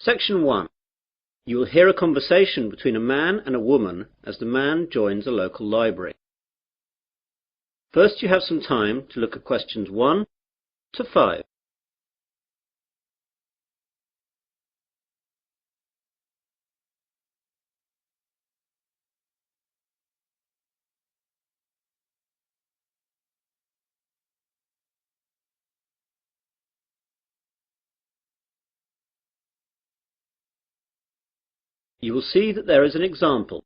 Section 1. You will hear a conversation between a man and a woman as the man joins a local library. First, you have some time to look at questions 1 to 5. You will see that there is an example.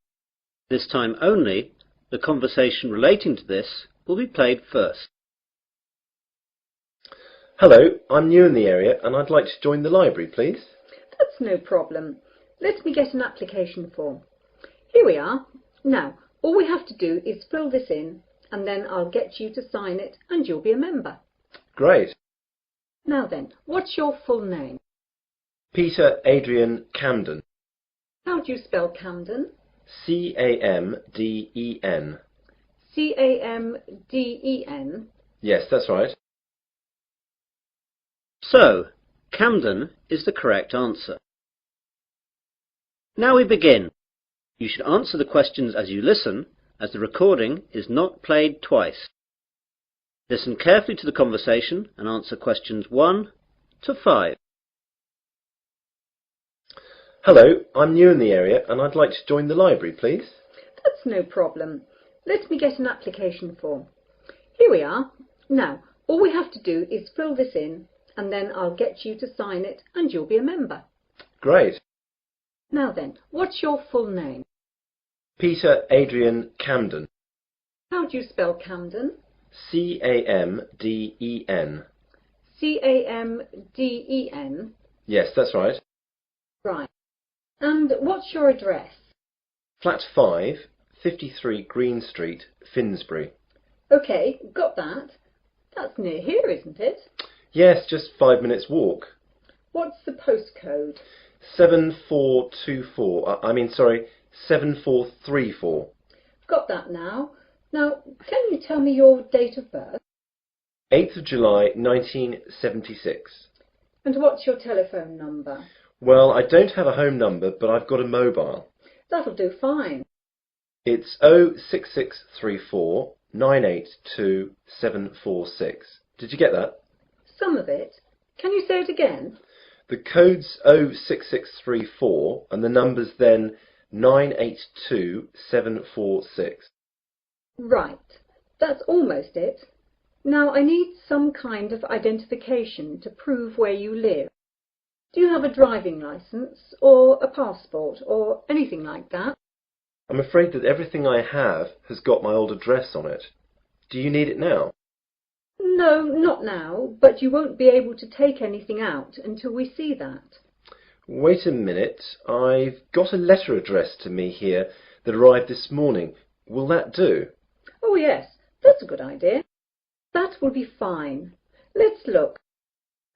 This time only, the conversation relating to this will be played first. Hello, I'm new in the area and I'd like to join the library, please. That's no problem. Let me get an application form. Here we are. Now, all we have to do is fill this in and then I'll get you to sign it and you'll be a member. Great. Now then, what's your full name? Peter Adrian Camden. How do you spell Camden? C-A-M-D-E-N. C-A-M-D-E-N? Yes, that's right. So, Camden is the correct answer. Now we begin. You should answer the questions as you listen, as the recording is not played twice. Listen carefully to the conversation and answer questions 1 to 5. Hello, I'm new in the area and I'd like to join the library, please. That's no problem. Let me get an application form. Here we are. Now, all we have to do is fill this in and then I'll get you to sign it and you'll be a member. Great. Now then, what's your full name? Peter Adrian Camden. How do you spell Camden? C-A-M-D-E-N. C-A-M-D-E-N? Yes, that's right. Right. And what's your address? Flat 5, 53 Green Street, Finsbury. OK, got that. That's near here, isn't it? Yes, just 5 minutes walk. What's the postcode? 7424. 7434. Got that now. Now, can you tell me your date of birth? 8th of July 1976. And what's your telephone number? Well, I don't have a home number, but I've got a mobile. That'll do fine. It's 06634 982 746. Did you get that? Some of it. Can you say it again? The code's 06634 and the number's then 982 746. Right. That's almost it. Now I need some kind of identification to prove where you live. Do you have a driving licence or a passport or anything like that? I'm afraid that everything I have has got my old address on it. Do you need it now? No, not now, but you won't be able to take anything out until we see that. Wait a minute. I've got a letter addressed to me here that arrived this morning. Will that do? Oh yes, that's a good idea. That will be fine. Let's look.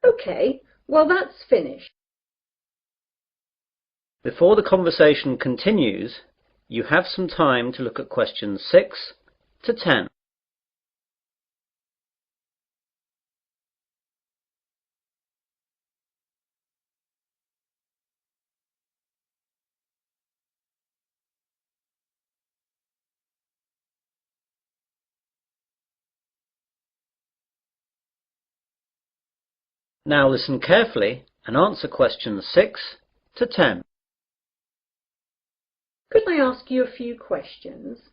OK, well that's finished. Before the conversation continues, you have some time to look at questions 6 to 10. Now listen carefully and answer questions 6 to 10. Could I ask you a few questions?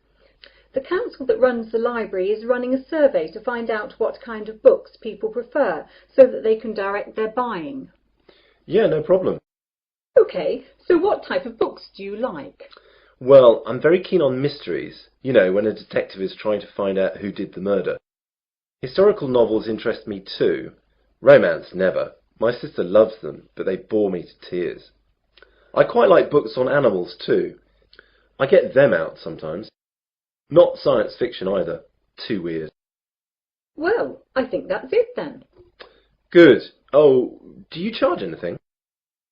The council that runs the library is running a survey to find out what kind of books people prefer so that they can direct their buying. Yeah, no problem. OK, so what type of books do you like? Well, I'm very keen on mysteries. You know, when a detective is trying to find out who did the murder. Historical novels interest me too. Romance, never. My sister loves them, but they bore me to tears. I quite like books on animals too. I get them out sometimes. Not science fiction either. Too weird. Well, I think that's it then. Good. Oh, do you charge anything?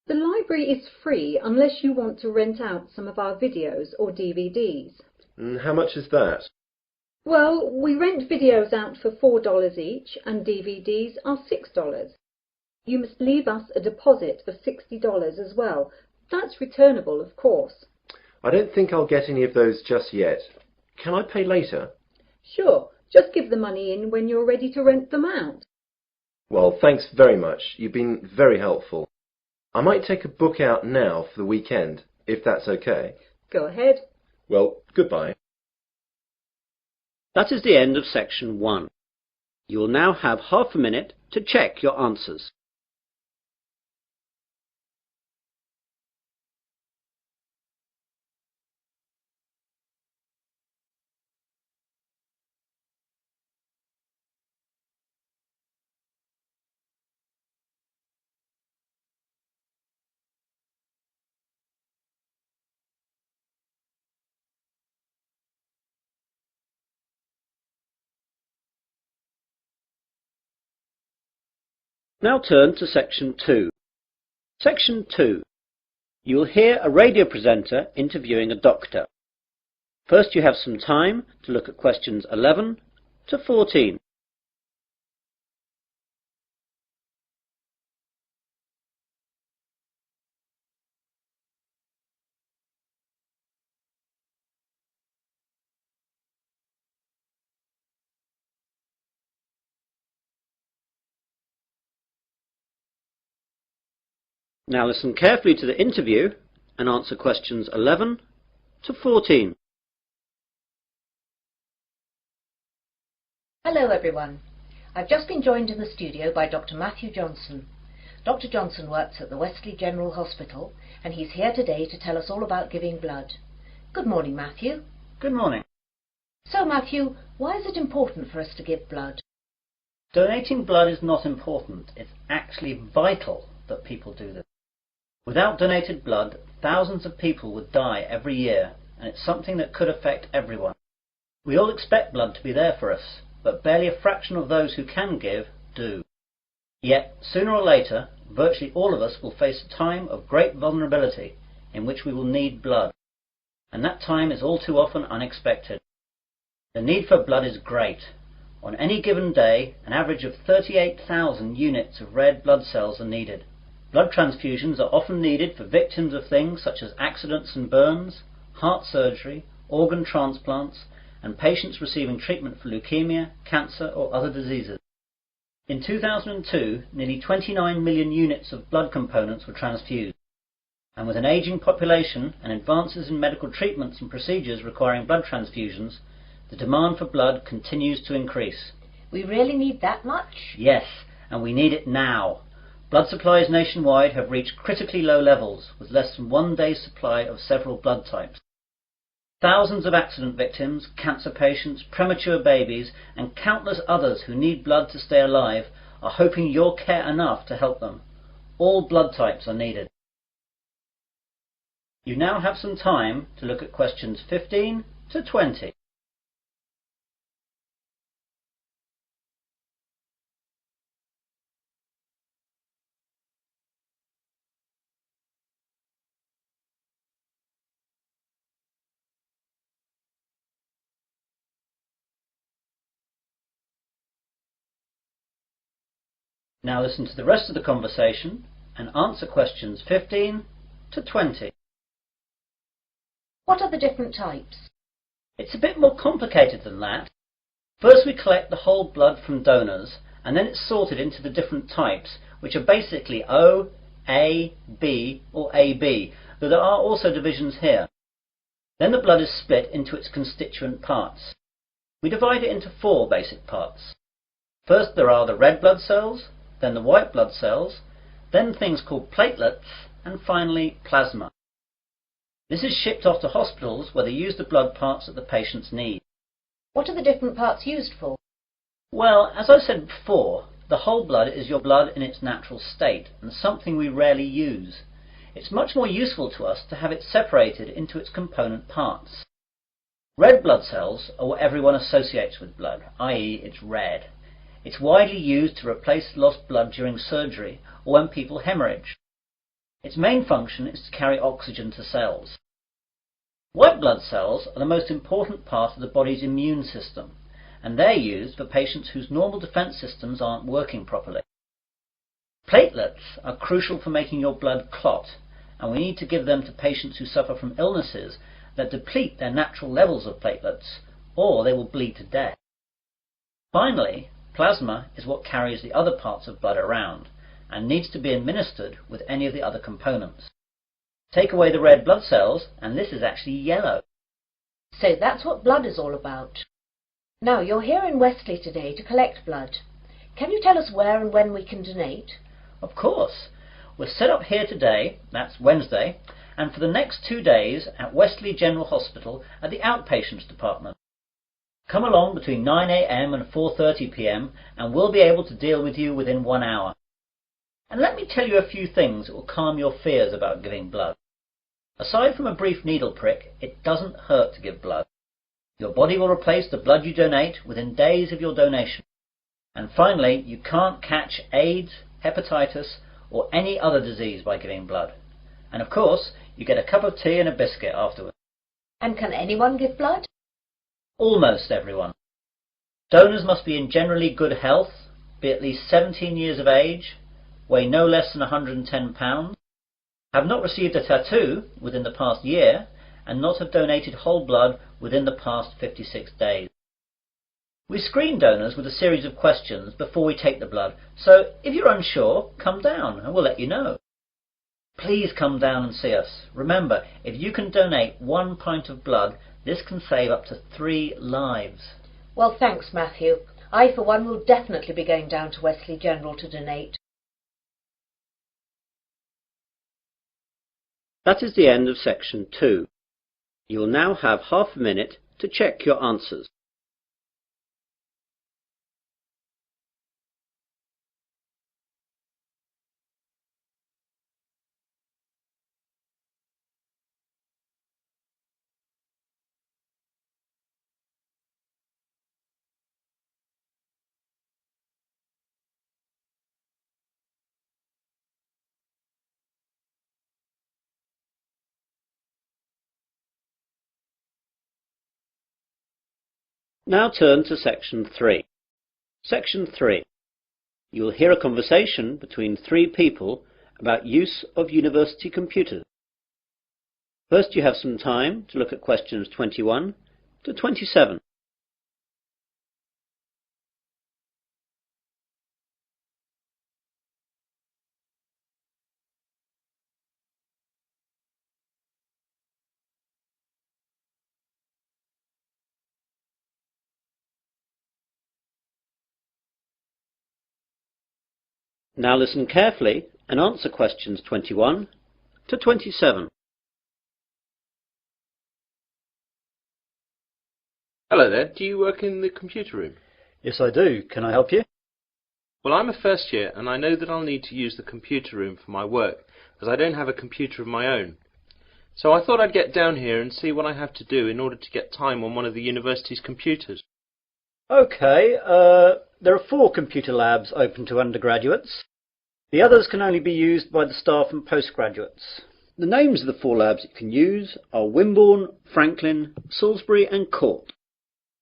The library is free unless you want to rent out some of our videos or DVDs. How much is that? Well, we rent videos out for $4 each and DVDs are $6. You must leave us a deposit of $60 as well. That's returnable, of course. I don't think I'll get any of those just yet. Can I pay later? Sure, just give the money in when you're ready to rent them out. Well, thanks very much. You've been very helpful. I might take a book out now for the weekend, if that's okay. Go ahead. Well, goodbye. That is the end of section 1. You will now have half a minute to check your answers. Now turn to section 2. Section 2. You will hear a radio presenter interviewing a doctor. First you have some time to look at questions 11 to 14. Now listen carefully to the interview and answer questions 11 to 14. Hello everyone. I've just been joined in the studio by Dr. Matthew Johnson. Dr. Johnson works at the Wesley General Hospital and he's here today to tell us all about giving blood. Good morning, Matthew. Good morning. So Matthew, why is it important for us to give blood? Donating blood is not important. It's actually vital that people do this. Without donated blood, thousands of people would die every year, and it's something that could affect everyone. We all expect blood to be there for us, but barely a fraction of those who can give do. Yet, sooner or later, virtually all of us will face a time of great vulnerability in which we will need blood, and that time is all too often unexpected. The need for blood is great. On any given day, an average of 38,000 units of red blood cells are needed. Blood transfusions are often needed for victims of things such as accidents and burns, heart surgery, organ transplants, and patients receiving treatment for leukemia, cancer or other diseases. In 2002, nearly 29 million units of blood components were transfused, and with an ageing population and advances in medical treatments and procedures requiring blood transfusions, the demand for blood continues to increase. We really need that much? Yes, and we need it now. Blood supplies nationwide have reached critically low levels, with less than 1 day's supply of several blood types. Thousands of accident victims, cancer patients, premature babies, and countless others who need blood to stay alive are hoping you'll care enough to help them. All blood types are needed. You now have some time to look at questions 15 to 20. Now listen to the rest of the conversation and answer questions 15 to 20. What are the different types? It's a bit more complicated than that. First we collect the whole blood from donors, and then it's sorted into the different types, which are basically O, A, B or AB, though there are also divisions here. Then the blood is split into its constituent parts. We divide it into 4 basic parts. First there are the red blood cells, then the white blood cells, then things called platelets, and finally plasma. This is shipped off to hospitals where they use the blood parts that the patients need. What are the different parts used for? Well, as I said before, the whole blood is your blood in its natural state, and something we rarely use. It's much more useful to us to have it separated into its component parts. Red blood cells are what everyone associates with blood, i.e. it's red. It's widely used to replace lost blood during surgery or when people hemorrhage. Its main function is to carry oxygen to cells. White blood cells are the most important part of the body's immune system, and they're used for patients whose normal defense systems aren't working properly. Platelets are crucial for making your blood clot, and we need to give them to patients who suffer from illnesses that deplete their natural levels of platelets, or they will bleed to death. Finally, plasma is what carries the other parts of blood around, and needs to be administered with any of the other components. Take away the red blood cells, and this is actually yellow. So that's what blood is all about. Now, you're here in Wesley today to collect blood. Can you tell us where and when we can donate? Of course. We're set up here today, that's Wednesday, and for the next 2 days at Wesley General Hospital at the outpatients department. Come along between 9 a.m. and 4:30 p.m. and we'll be able to deal with you within 1 hour. And let me tell you a few things that will calm your fears about giving blood. Aside from a brief needle prick, it doesn't hurt to give blood. Your body will replace the blood you donate within days of your donation. And finally, you can't catch AIDS, hepatitis, or any other disease by giving blood. And of course, you get a cup of tea and a biscuit afterwards. And can anyone give blood? Almost everyone. Donors must be in generally good health, be at least 17 years of age, weigh no less than 110 pounds, have not received a tattoo within the past year, and not have donated whole blood within the past 56 days. We screen donors with a series of questions before we take the blood, so if you're unsure, come down and we'll let you know. Please come down and see us. Remember, if you can donate 1 pint of blood, this can save up to 3 lives. Well, thanks, Matthew. I, for one, will definitely be going down to Wesley General to donate. That is the end of section 2. You will now have half a minute to check your answers. Now turn to section 3. Section 3. You will hear a conversation between 3 people about use of university computers. First, you have some time to look at questions 21 to 27. Now listen carefully and answer questions 21 to 27. Hello there, do you work in the computer room? Yes, I do. Can I help you? Well, I'm a first year and I know that I'll need to use the computer room for my work, as I don't have a computer of my own. So I thought I'd get down here and see what I have to do in order to get time on one of the university's computers. Okay, there are 4 computer labs open to undergraduates. The others can only be used by the staff and postgraduates. The names of the 4 labs you can use are Wimborne, Franklin, Salisbury and Court.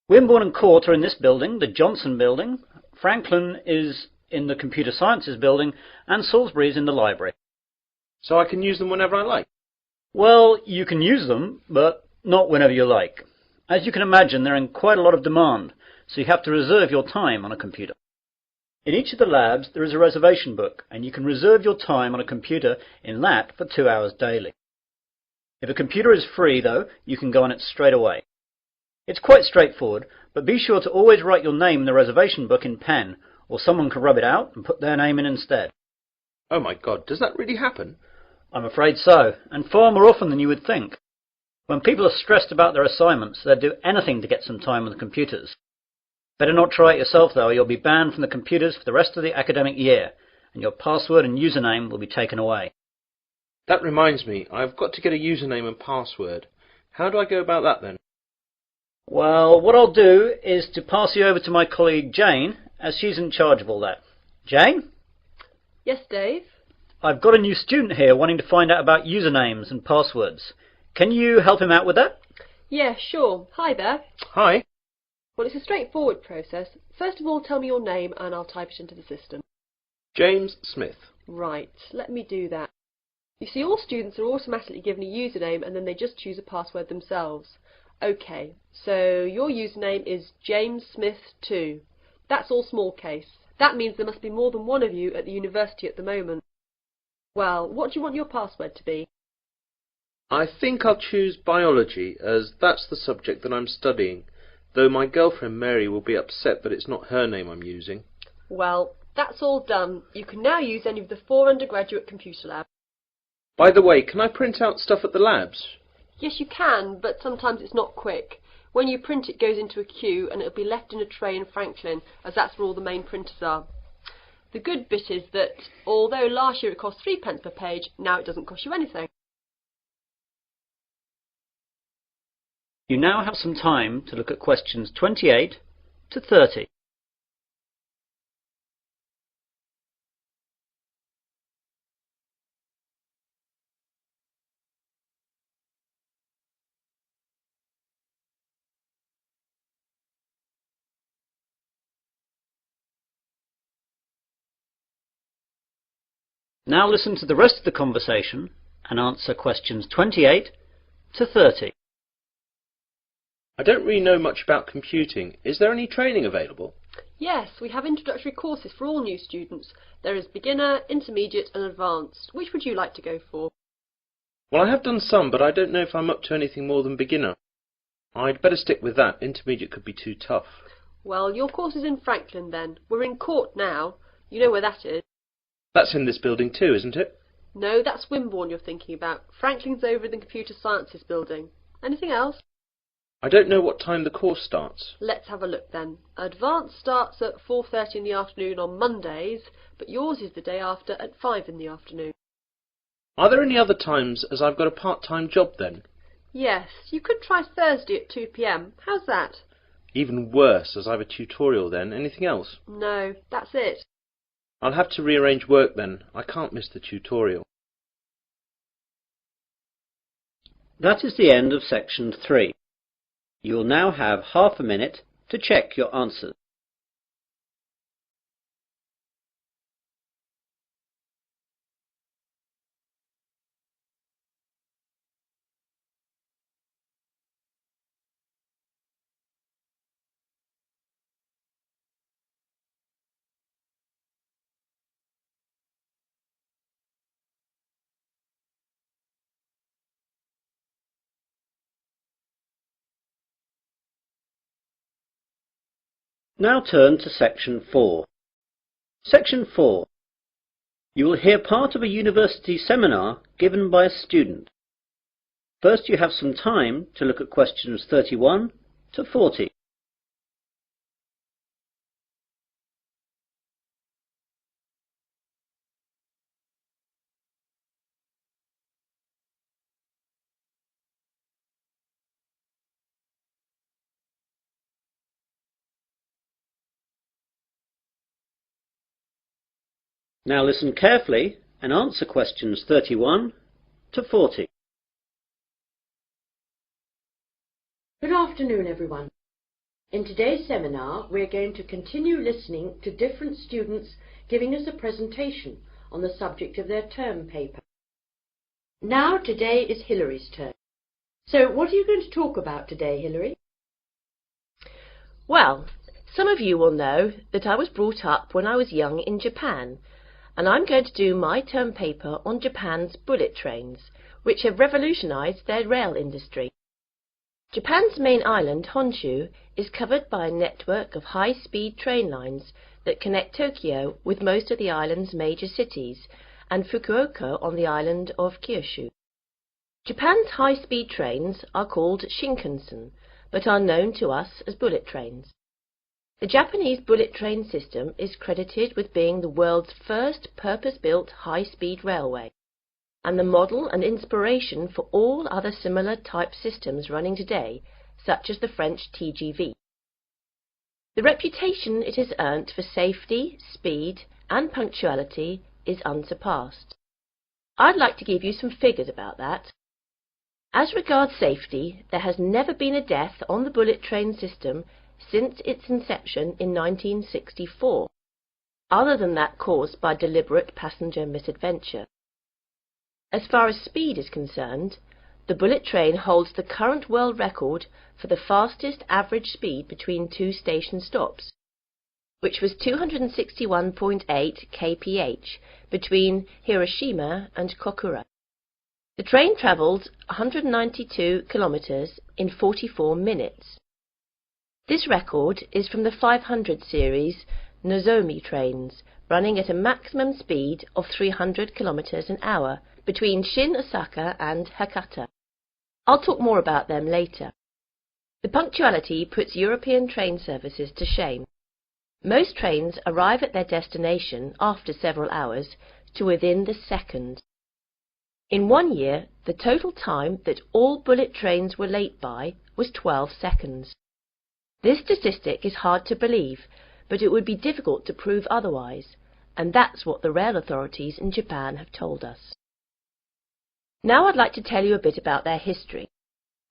Wimborne and Court are in this building, the Johnson building. Franklin is in the Computer Sciences building, and Salisbury is in the library. So I can use them whenever I like? Well, you can use them, but not whenever you like. As you can imagine, they're in quite a lot of demand, so you have to reserve your time on a computer. In each of the labs there is a reservation book, and you can reserve your time on a computer in that for 2 hours daily. If a computer is free, though, you can go on it straight away. It's quite straightforward, but be sure to always write your name in the reservation book in pen, or someone can rub it out and put their name in instead. Oh my God, does that really happen? I'm afraid so, and far more often than you would think. When people are stressed about their assignments, they'll do anything to get some time on the computers. Better not try it yourself, though, or you'll be banned from the computers for the rest of the academic year, and your password and username will be taken away. That reminds me, I've got to get a username and password. How do I go about that then? Well, what I'll do is to pass you over to my colleague Jane, as she's in charge of all that. Jane? Yes, Dave? I've got a new student here wanting to find out about usernames and passwords. Can you help him out with that? Yeah, sure. Hi there. Hi. Well, it's a straightforward process. First of all, tell me your name and I'll type it into the system. James Smith. Right, let me do that. You see, all students are automatically given a username and then they just choose a password themselves. OK, so your username is JamesSmith2. That's all small case. That means there must be more than one of you at the university at the moment. Well, what do you want your password to be? I think I'll choose biology, as that's the subject that I'm studying, though my girlfriend Mary will be upset that it's not her name I'm using. Well, that's all done. You can now use any of the 4 undergraduate computer labs. By the way, can I print out stuff at the labs? Yes, you can, but sometimes it's not quick. When you print, it goes into a queue and it'll be left in a tray in Franklin, as that's where all the main printers are. The good bit is that, although last year it cost 3p per page, now it doesn't cost you anything. You now have some time to look at questions 28 to 30. Now listen to the rest of the conversation and answer questions 28 to 30. I don't really know much about computing. Is there any training available? Yes, we have introductory courses for all new students. There is beginner, intermediate and advanced. Which would you like to go for? Well, I have done some, but I don't know if I'm up to anything more than beginner. I'd better stick with that. Intermediate could be too tough. Well, your course is in Franklin then. We're in Court now. You know where that is. That's in this building too, isn't it? No, that's Wimborne you're thinking about. Franklin's over in the Computer Sciences building. Anything else? I don't know what time the course starts. Let's have a look then. Advanced starts at 4:30 in the afternoon on Mondays, but yours is the day after at 5 in the afternoon. Are there any other times, as I've got a part-time job then? Yes, you could try Thursday at 2 p.m. How's that? Even worse, as I've a tutorial then. Anything else? No, that's it. I'll have to rearrange work then. I can't miss the tutorial. That is the end of section 3. You will now have half a minute to check your answers. Now turn to section 4. Section 4. You will hear part of a university seminar given by a student. First you have some time to look at questions 31 to 40. Now listen carefully and answer questions 31 to 40. Good afternoon, everyone. In today's seminar, we're going to continue listening to different students giving us a presentation on the subject of their term paper. Now, today is Hillary's turn. So, what are you going to talk about today, Hillary? Well, some of you will know that I was brought up when I was young in Japan, and I'm going to do my term paper on Japan's bullet trains, which have revolutionized their rail industry. Japan's main island, Honshu, is covered by a network of high-speed train lines that connect Tokyo with most of the island's major cities and Fukuoka on the island of Kyushu. Japan's high-speed trains are called Shinkansen, but are known to us as bullet trains. The Japanese bullet train system is credited with being the world's first purpose-built high-speed railway, and the model and inspiration for all other similar type systems running today, such as the French TGV. The reputation it has earned for safety, speed, and punctuality is unsurpassed. I'd like to give you some figures about that. As regards safety, there has never been a death on the bullet train system since its inception in 1964. other than that caused by deliberate passenger misadventure. As far as speed is concerned, the bullet train holds the current world record for the fastest average speed between two station stops, which was 261.8 kph between Hiroshima and Kokura. The train travelled 192 kilometres in 44 minutes. This record is from the 500 series Nozomi trains, running at a maximum speed of 300 kilometres an hour between Shin Osaka and Hakata. I'll talk more about them later. The punctuality puts European train services to shame. Most trains arrive at their destination after several hours to within the second. In 1 year, the total time that all bullet trains were late by was 12 seconds. This statistic is hard to believe, but it would be difficult to prove otherwise, and that's what the rail authorities in Japan have told us. Now I'd like to tell you a bit about their history.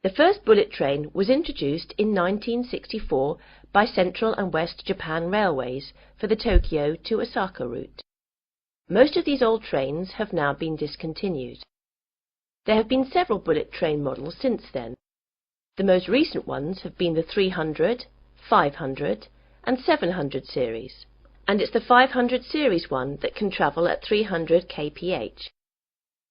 The first bullet train was introduced in 1964 by Central and West Japan Railways for the Tokyo to Osaka route. Most of these old trains have now been discontinued. There have been several bullet train models since then. The most recent ones have been the 300, 500 and 700 series, and it's the 500 series one that can travel at 300 kph.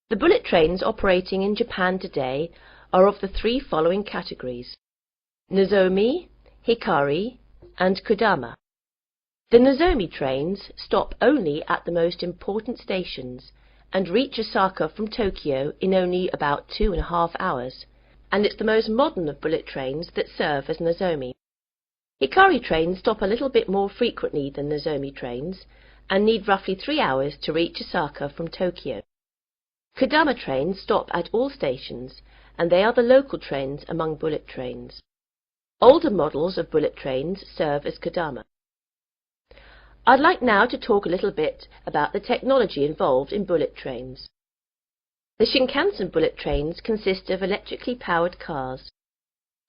The bullet trains operating in Japan today are of the three following categories: Nozomi, Hikari and Kodama. The Nozomi trains stop only at the most important stations and reach Osaka from Tokyo in only about 2.5 hours, and it's the most modern of bullet trains that serve as Nozomi. Hikari trains stop a little bit more frequently than Nozomi trains and need roughly 3 hours to reach Osaka from Tokyo. Kodama trains stop at all stations, and they are the local trains among bullet trains. Older models of bullet trains serve as Kodama. I'd like now to talk a little bit about the technology involved in bullet trains. The Shinkansen bullet trains consist of electrically powered cars.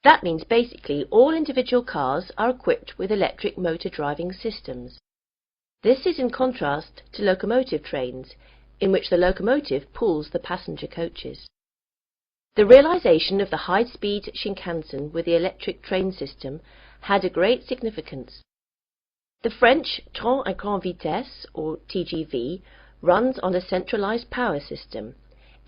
That means basically all individual cars are equipped with electric motor driving systems. This is in contrast to locomotive trains, in which the locomotive pulls the passenger coaches. The realization of the high-speed Shinkansen with the electric train system had a great significance. The French Train à grande vitesse, or TGV, runs on a centralized power system,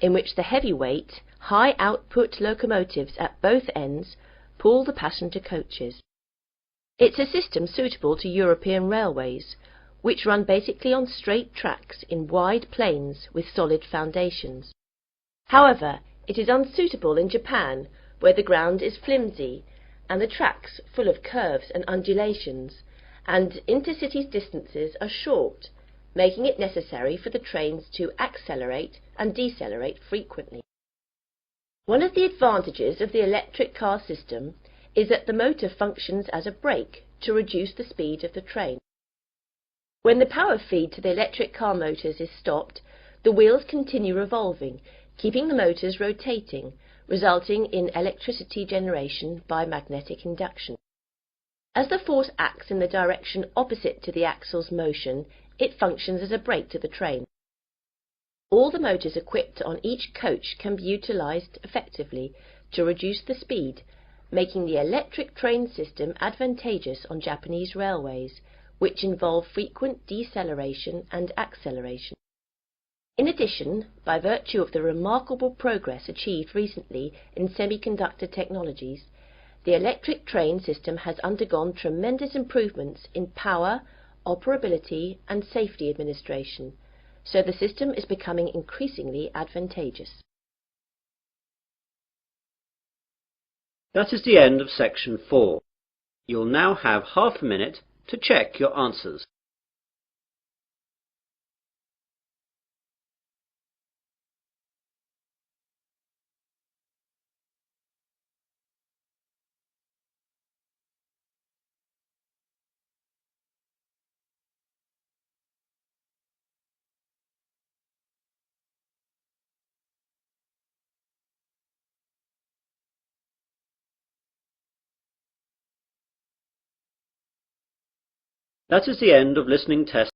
in which the heavyweight, high-output locomotives at both ends pull the passenger coaches. It's a system suitable to European railways, which run basically on straight tracks in wide plains with solid foundations. However, it is unsuitable in Japan, where the ground is flimsy and the tracks full of curves and undulations, and intercity distances are short, making it necessary for the trains to accelerate and decelerate frequently. One of the advantages of the electric car system is that the motor functions as a brake to reduce the speed of the train. When the power feed to the electric car motors is stopped, the wheels continue revolving, keeping the motors rotating, resulting in electricity generation by magnetic induction. As the force acts in the direction opposite to the axle's motion, it functions as a brake to the train. All the motors equipped on each coach can be utilized effectively to reduce the speed, making the electric train system advantageous on Japanese railways, which involve frequent deceleration and acceleration. In addition, by virtue of the remarkable progress achieved recently in semiconductor technologies, the electric train system has undergone tremendous improvements in power, operability and safety administration, so the system is becoming increasingly advantageous. That is the end of section 4. You'll now have half a minute to check your answers. That is the end of listening test